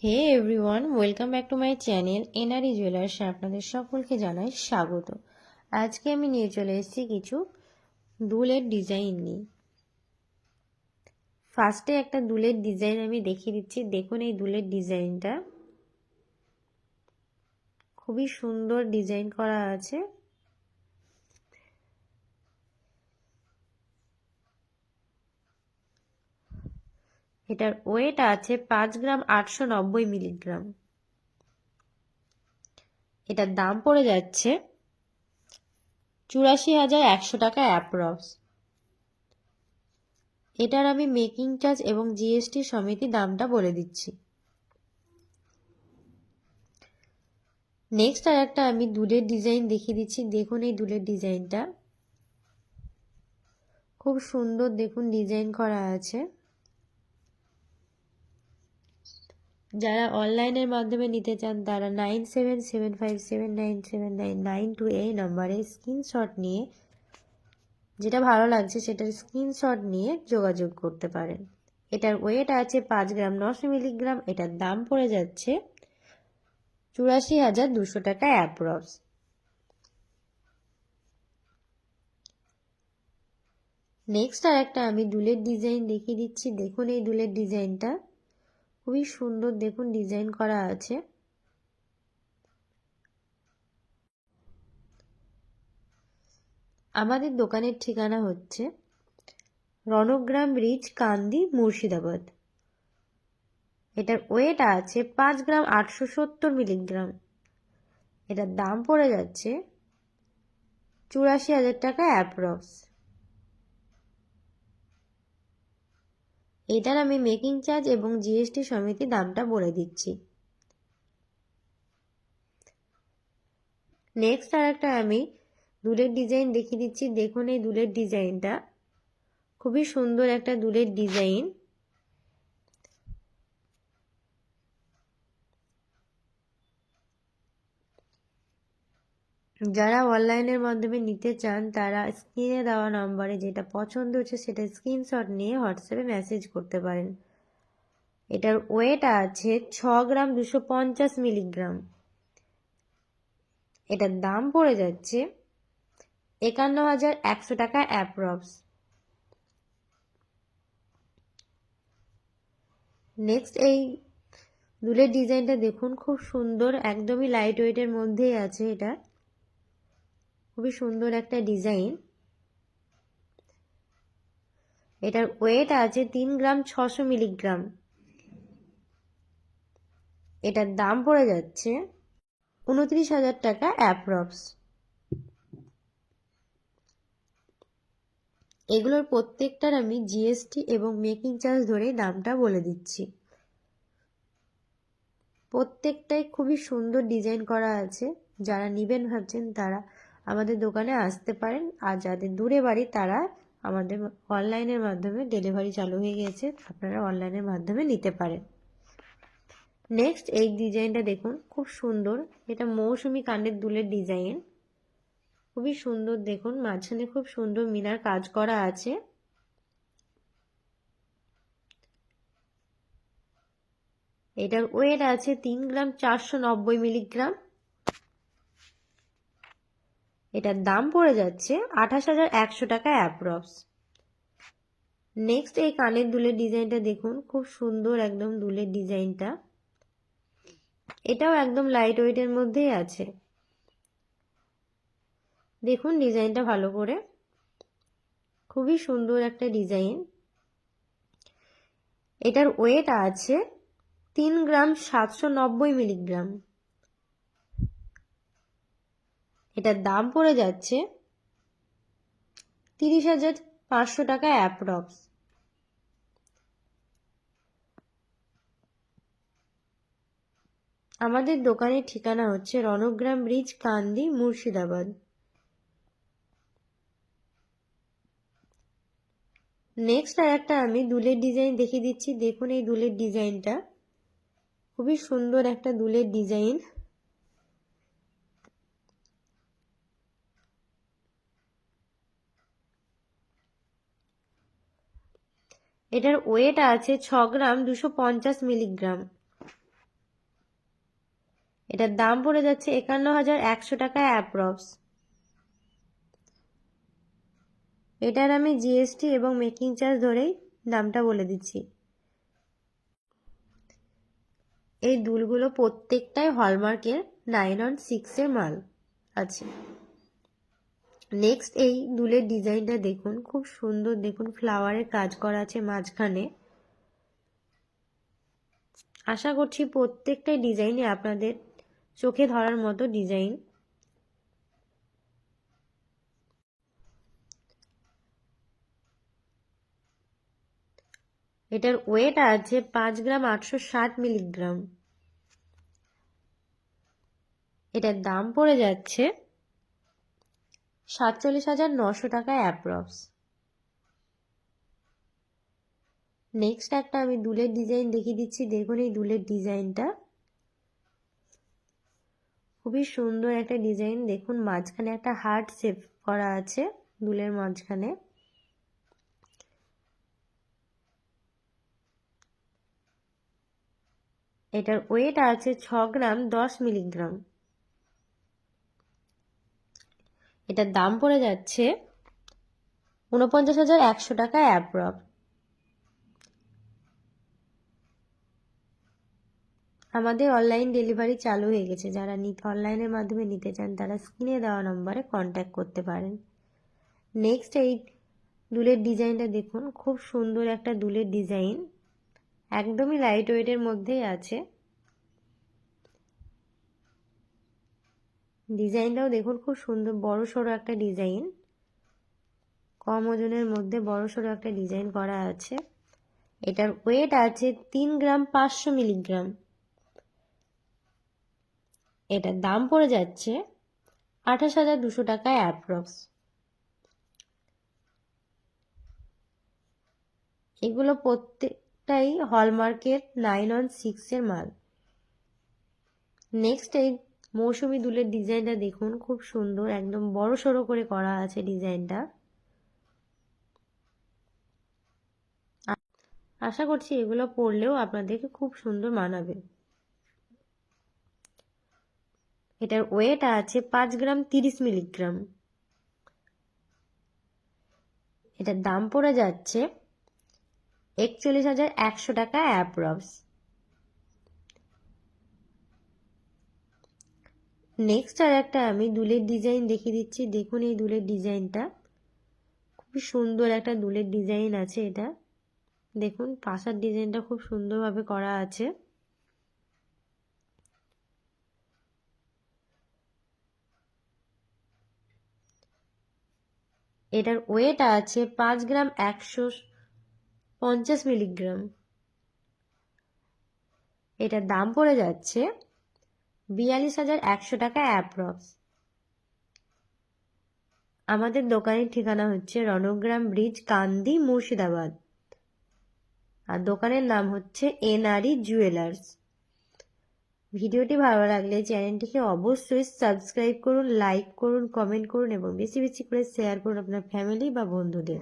Hey everyone, welcome back to my channel NRE জুয়েলার্সে আপনাদের সকলকে জানাই স্বাগত। আজকে আমি নিয়ে চলে এসেছি কিছু দুলের ডিজাইন নিয়ে। ফার্স্টে একটা দুলের ডিজাইন আমি দেখিয়ে দিচ্ছি। দেখুন এই দুলের ডিজাইনটা খুবই সুন্দর ডিজাইন করা আছে। এটার ওয়েট আছে 5 গ্রাম 890 মিলিগ্রাম। এটার দাম পড়ে যাচ্ছে 84,100 টাকা অ্যাপ্রক্স। এটার আমি মেকিং চার্জ এবং জিএসটি সমেত দামটা বলে দিচ্ছি। নেক্সট আর একটা আমি দুলের ডিজাইন দেখিয়ে দিচ্ছি। দেখুন এই দুলের ডিজাইনটা খুব সুন্দর, দেখুন ডিজাইন করা আছে। যারা অনলাইনের মাধ্যমে নিতে চান তারা 9775797992 এই নম্বরে স্ক্রিনশট নিয়ে, যেটা ভালো লাগছে সেটার স্ক্রিনশট নিয়ে যোগাযোগ করতে পারেন। এটার ওয়েট আছে 5 গ্রাম 900 মিলিগ্রাম। এটার দাম পড়ে যাচ্ছে 84,200 টাকা অ্যাপ্রক্স। নেক্সট আর একটা আমি দুলের ডিজাইন দেখিয়ে দিচ্ছি। দেখুন এই দুলের ডিজাইনটা খুবই সুন্দর, দেখুন ডিজাইন করা আছে। আমাদের দোকানের ঠিকানা হচ্ছে রণগ্রাম ব্রিজ, কান্দি, মুর্শিদাবাদ। এটার ওয়েট আছে 5 গ্রাম 870 মিলিগ্রাম। এটার দাম পড়ে যাচ্ছে 84,000 টাকা অ্যাপ্রক্স। এটার আমি মেকিং চার্জ এবং জিএসটি সমেত দামটা বলে দিচ্ছি। নেক্সট আর একটা আমি দুলের ডিজাইন দেখিয়ে দিচ্ছি। দেখুন এই দুলের ডিজাইনটা খুবই সুন্দর একটা দুলের ডিজাইন। যারা অনলাইনের মাধ্যমে নিতে চান তারা স্ক্রিনে দেওয়া নম্বরে যেটা পছন্দ হচ্ছে সেটা স্ক্রিনশট নিয়ে হোয়াটসঅ্যাপে মেসেজ করতে পারেন। এটার ওয়েট আছে 6 গ্রাম 250 মিলিগ্রাম। এটার দাম পড়ে যাচ্ছে 51,100 টাকা অ্যাপ্রক্স। নেক্সট এই দুলের ডিজাইনটা দেখুন, খুব সুন্দর, একদমই লাইট ওয়েটের মধ্যেই আছে। এটা খুবই সুন্দর একটা ডিজাইন। এটার ওয়েট আছে 3 গ্রাম 600 মিলিগ্রাম। এটার দাম পড়ে যাচ্ছে 29,000 টাকা অ্যাপ্রক্স। এগুলোর প্রত্যেকটার আমি জিএসটি এবং মেকিং চার্জ ধরে দামটা বলে দিচ্ছি। প্রত্যেকটাই খুবই সুন্দর ডিজাইন করা আছে। যারা নেবেন ভাবছেন তারা আমাদের দোকানে আসতে পারেন, আর যাদের দূরে বাড়ি তারা আমাদের অনলাইনের মাধ্যমে ডেলিভারি চালু হয়ে গেছে, আপনারা অনলাইনের মাধ্যমে নিতে পারেন। নেক্সট এই ডিজাইনটা দেখুন, খুব সুন্দর। এটা মৌসুমি কানের দুলের ডিজাইন, খুবই সুন্দর। দেখুন মাঝখানে খুব সুন্দর মিনার কাজ করা আছে। এটার ওয়েট আছে 3 গ্রাম 490 মিলিগ্রাম। এটার দাম পড়ে যাচ্ছে 28,100 টাকা অ্যাপ্রক্স। নেক্সট এই কানের দুলের ডিজাইনটা দেখুন, খুব সুন্দর একদম দুলের ডিজাইনটা। এটাও একদম লাইট ওয়েটের মধ্যেই আছে। দেখুন ডিজাইনটা ভালো করে, খুবই সুন্দর একটা ডিজাইন। এটার ওয়েট আছে 3 গ্রাম 790 মিলিগ্রাম। এটার দাম পড়ে যাচ্ছে 30,500 টাকা অ্যাপ্রক্স। আমাদের দোকানের ঠিকানা হচ্ছে রণগ্রাম ব্রিজ, কান্দি, মুর্শিদাবাদ। নেক্সট আর একটা আমি দুলের ডিজাইন দেখিয়ে দিচ্ছি। দেখুন এই দুলের ডিজাইনটা খুবই সুন্দর একটা দুলের ডিজাইন। এটার ওয়েট আছে 6 গ্রাম 250 মিলিগ্রাম। এটার দাম পড়ে যাচ্ছে 51,100 টাকা অ্যাপ্রক্স। এটার আমি জিএসটি এবং মেকিং চার্জ ধরেই দামটা বলে দিচ্ছি। এই দুলগুলো প্রত্যেকটাই হলমার্কের 9/6 মাল আছে। নেক্সট এই দুলের ডিজাইনটা দেখুন, খুব সুন্দর। দেখুন ফ্লাওয়ারের কাজ করা আছে মাঝখানে। আশা করছি প্রত্যেকটাই ডিজাইনই আপনাদের চোখে ধরার মতো ডিজাইন। এটার ওয়েট আছে 5 গ্রাম 860 মিলিগ্রাম। এটার দাম পড়ে যাচ্ছে 47,900 টাকা অ্যাপ্রক্স। নেক্সট একটা আমি দুলের ডিজাইন দেখিয়ে দিচ্ছি। দেখুন এই দুলের ডিজাইনটা খুবই সুন্দর একটা ডিজাইন। দেখুন মাঝখানে একটা হার্ট শেপ করা আছে দুলের মাঝখানে। এটার ওয়েট আছে 6 গ্রাম 10 মিলিগ্রাম। এটার দাম পড়ে যাচ্ছে 49,100 টাকা অ্যাপ্রক্স। আমাদের অনলাইন ডেলিভারি চালু হয়ে গেছে। যারা অনলাইনের মাধ্যমে নিতে চান তারা স্ক্রিনে দেওয়া নম্বরে কন্ট্যাক্ট করতে পারেন। নেক্সট এই দুলের ডিজাইনটা দেখুন, খুব সুন্দর একটা দুলের ডিজাইন, একদমই লাইট ওয়েটের মধ্যেই আছে। ডিজাইনটাও দেখুন খুব সুন্দর, বড় সড়ো একটা ডিজাইন, কম ওজনের মধ্যে বড় সড়ো একটা ডিজাইন করা আছে। এটার ওয়েট আছে 3 গ্রাম 500 মিলিগ্রাম। এটার দাম পড়ে যাচ্ছে 28,200 টাকা অ্যাপ্রক্স। এগুলো প্রত্যেকটাই হলমার্কের 9/6 মাল। নেক্সট এই মৌসুমি দুলের ডিজাইনটা দেখুন, খুব সুন্দর, একদম বড় সড়ো করে করা আছে ডিজাইনটা। আশা করছি এগুলো পরলেও আপনাদেরকে খুব সুন্দর মানাবে। এটার ওয়েট আছে 5 গ্রাম 30 মিলিগ্রাম। এটার দাম পড়ে যাচ্ছে 41,100 টাকা অ্যাপ্রক্স। নেক্সট আর একটা আমি দুলের ডিজাইন দেখিয়ে দিচ্ছি। দেখুন এই দুলের ডিজাইনটা খুবই সুন্দর একটা দুলের ডিজাইন আছে। এটা দেখুন পাশার ডিজাইনটা খুব সুন্দরভাবে করা আছে। এটার ওয়েট আছে 5 গ্রাম 150 মিলিগ্রাম। এটার দাম পড়ে যাচ্ছে 42,100 টাকা অ্যাপ্রক্স। আমাদের দোকানের ঠিকানা হচ্ছে রণগ্রাম ব্রিজ, কান্দি, মুর্শিদাবাদ। আর দোকানের নাম হচ্ছে এনআরই জুয়েলার্স। ভিডিওটি ভালো লাগলে চ্যানেলটিকে অবশ্যই সাবস্ক্রাইব করুন, লাইক করুন, কমেন্ট করুন এবং বেশি বেশি করে শেয়ার করুন আপনার ফ্যামিলি বা বন্ধুদের।